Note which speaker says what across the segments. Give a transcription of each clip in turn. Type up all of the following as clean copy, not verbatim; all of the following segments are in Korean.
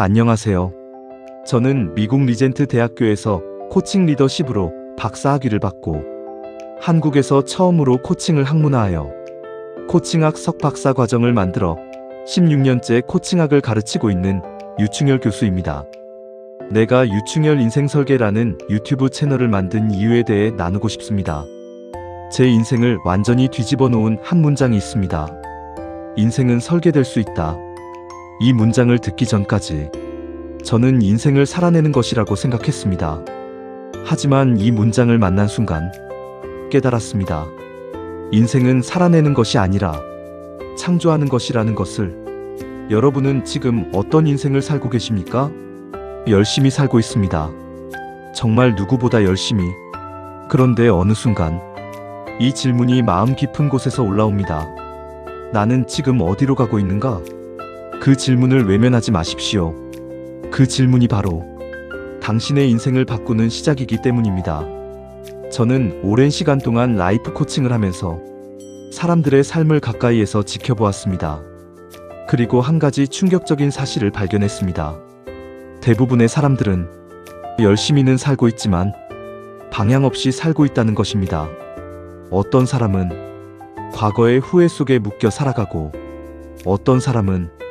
Speaker 1: 안녕하세요. 저는 미국 리젠트 대학교에서 코칭 리더십으로 박사학위를 받고 한국에서 처음으로 코칭을 학문화하여 코칭학 석박사 과정을 만들어 16년째 코칭학을 가르치고 있는 유충열 교수입니다. 내가 유충열 인생설계라는 유튜브 채널을 만든 이유에 대해 나누고 싶습니다. 제 인생을 완전히 뒤집어 놓은 한 문장이 있습니다. 인생은 설계될 수 있다. 이 문장을 듣기 전까지 저는 인생을 살아내는 것이라고 생각했습니다. 하지만 이 문장을 만난 순간 깨달았습니다. 인생은 살아내는 것이 아니라 창조하는 것이라는 것을. 여러분은 지금 어떤 인생을 살고 계십니까? 열심히 살고 있습니다. 정말 누구보다 열심히. 그런데 어느 순간 이 질문이 마음 깊은 곳에서 올라옵니다. 나는 지금 어디로 가고 있는가? 그 질문을 외면하지 마십시오. 그 질문이 바로 당신의 인생을 바꾸는 시작이기 때문입니다. 저는 오랜 시간 동안 라이프 코칭을 하면서 사람들의 삶을 가까이에서 지켜보았습니다. 그리고 한 가지 충격적인 사실을 발견했습니다. 대부분의 사람들은 열심히는 살고 있지만 방향 없이 살고 있다는 것입니다. 어떤 사람은 과거의 후회 속에 묶여 살아가고 어떤 사람은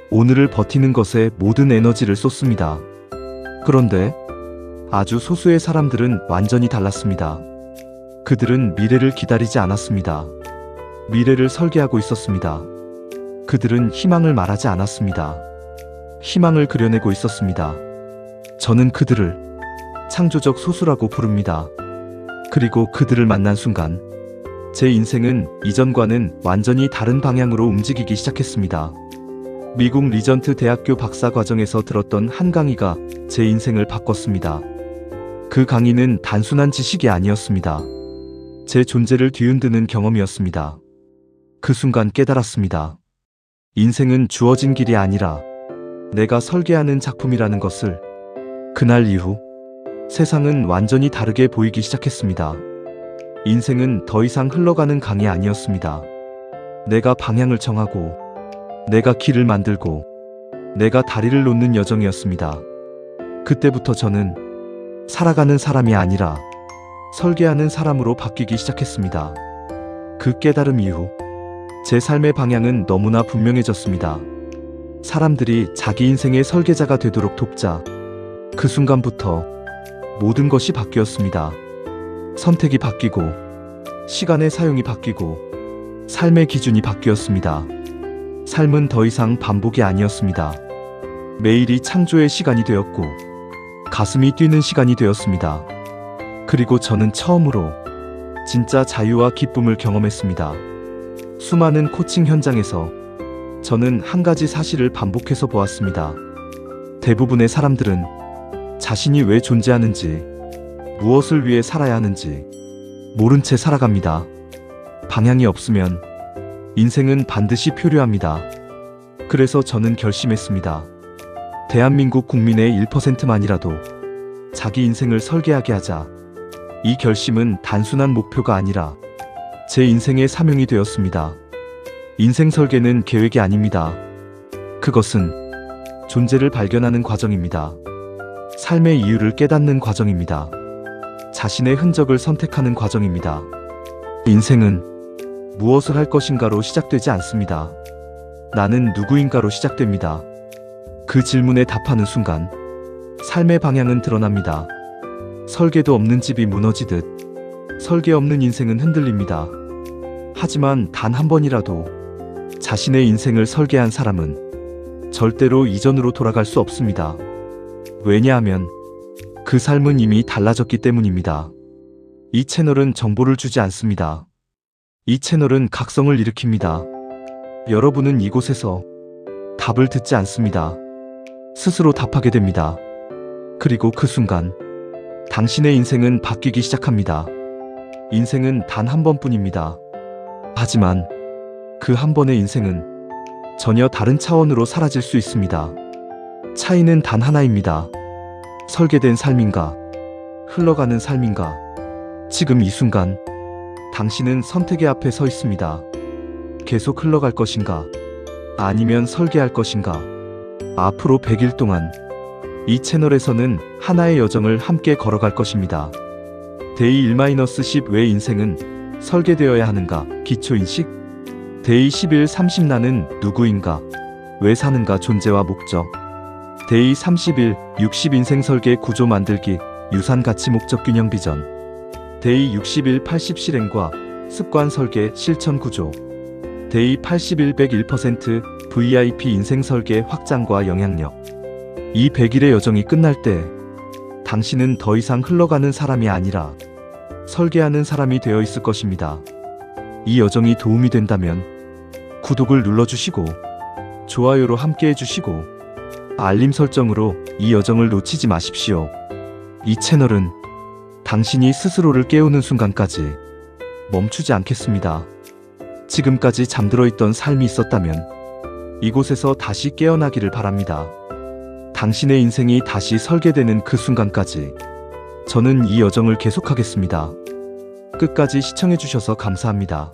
Speaker 1: 오늘을 버티는 것에 모든 에너지를 쏟습니다. 그런데 아주 소수의 사람들은 완전히 달랐습니다. 그들은 미래를 기다리지 않았습니다. 미래를 설계하고 있었습니다. 그들은 희망을 말하지 않았습니다. 희망을 그려내고 있었습니다. 저는 그들을 창조적 소수라고 부릅니다. 그리고 그들을 만난 순간 제 인생은 이전과는 완전히 다른 방향으로 움직이기 시작했습니다. 미국 리전트 대학교 박사 과정에서 들었던 한 강의가 제 인생을 바꿨습니다. 그 강의는 단순한 지식이 아니었습니다. 제 존재를 뒤흔드는 경험이었습니다. 그 순간 깨달았습니다. 인생은 주어진 길이 아니라 내가 설계하는 작품이라는 것을. 그날 이후 세상은 완전히 다르게 보이기 시작했습니다. 인생은 더 이상 흘러가는 강이 아니었습니다. 내가 방향을 정하고 내가 길을 만들고 내가 다리를 놓는 여정이었습니다. 그때부터 저는 살아가는 사람이 아니라 설계하는 사람으로 바뀌기 시작했습니다. 그 깨달음 이후 제 삶의 방향은 너무나 분명해졌습니다. 사람들이 자기 인생의 설계자가 되도록 돕자. 그 순간부터 모든 것이 바뀌었습니다. 선택이 바뀌고 시간의 사용이 바뀌고 삶의 기준이 바뀌었습니다. 삶은 더 이상 반복이 아니었습니다. 매일이 창조의 시간이 되었고 가슴이 뛰는 시간이 되었습니다. 그리고 저는 처음으로 진짜 자유와 기쁨을 경험했습니다. 수많은 코칭 현장에서 저는 한 가지 사실을 반복해서 보았습니다. 대부분의 사람들은 자신이 왜 존재하는지, 무엇을 위해 살아야 하는지 모른 채 살아갑니다. 방향이 없으면 인생은 반드시 표류합니다. 그래서 저는 결심했습니다. 대한민국 국민의 1%만이라도 자기 인생을 설계하게 하자. 이 결심은 단순한 목표가 아니라 제 인생의 사명이 되었습니다. 인생 설계는 계획이 아닙니다. 그것은 존재를 발견하는 과정입니다. 삶의 이유를 깨닫는 과정입니다. 자신의 흔적을 선택하는 과정입니다. 인생은 무엇을 할 것인가로 시작되지 않습니다. 나는 누구인가로 시작됩니다. 그 질문에 답하는 순간 삶의 방향은 드러납니다. 설계도 없는 집이 무너지듯 설계 없는 인생은 흔들립니다. 하지만 단 한 번이라도 자신의 인생을 설계한 사람은 절대로 이전으로 돌아갈 수 없습니다. 왜냐하면 그 삶은 이미 달라졌기 때문입니다. 이 채널은 정보를 주지 않습니다. 이 채널은 각성을 일으킵니다. 여러분은 이곳에서 답을 듣지 않습니다. 스스로 답하게 됩니다. 그리고 그 순간 당신의 인생은 바뀌기 시작합니다. 인생은 단 한 번뿐입니다. 하지만 그 한 번의 인생은 전혀 다른 차원으로 사라질 수 있습니다. 차이는 단 하나입니다. 설계된 삶인가, 흘러가는 삶인가. 지금 이 순간 당신은 선택의 앞에 서 있습니다. 계속 흘러갈 것인가? 아니면 설계할 것인가? 앞으로 100일 동안 이 채널에서는 하나의 여정을 함께 걸어갈 것입니다. 데이 1-10 왜 인생은 설계되어야 하는가? 기초인식. 데이 11 30 나는 누구인가? 왜 사는가? 존재와 목적. 데이 31 60 인생 설계 구조 만들기. 유산 가치 목적 균형 비전. 데이 61 80 실행과 습관 설계 실천 구조. 데이 81 101% VIP 인생 설계 확장과 영향력. 이 100일의 여정이 끝날 때 당신은 더 이상 흘러가는 사람이 아니라 설계하는 사람이 되어 있을 것입니다. 이 여정이 도움이 된다면 구독을 눌러주시고 좋아요로 함께 해주시고 알림 설정으로 이 여정을 놓치지 마십시오. 이 채널은 당신이 스스로를 깨우는 순간까지 멈추지 않겠습니다. 지금까지 잠들어 있던 삶이 있었다면 이곳에서 다시 깨어나기를 바랍니다. 당신의 인생이 다시 설계되는 그 순간까지 저는 이 여정을 계속하겠습니다. 끝까지 시청해주셔서 감사합니다.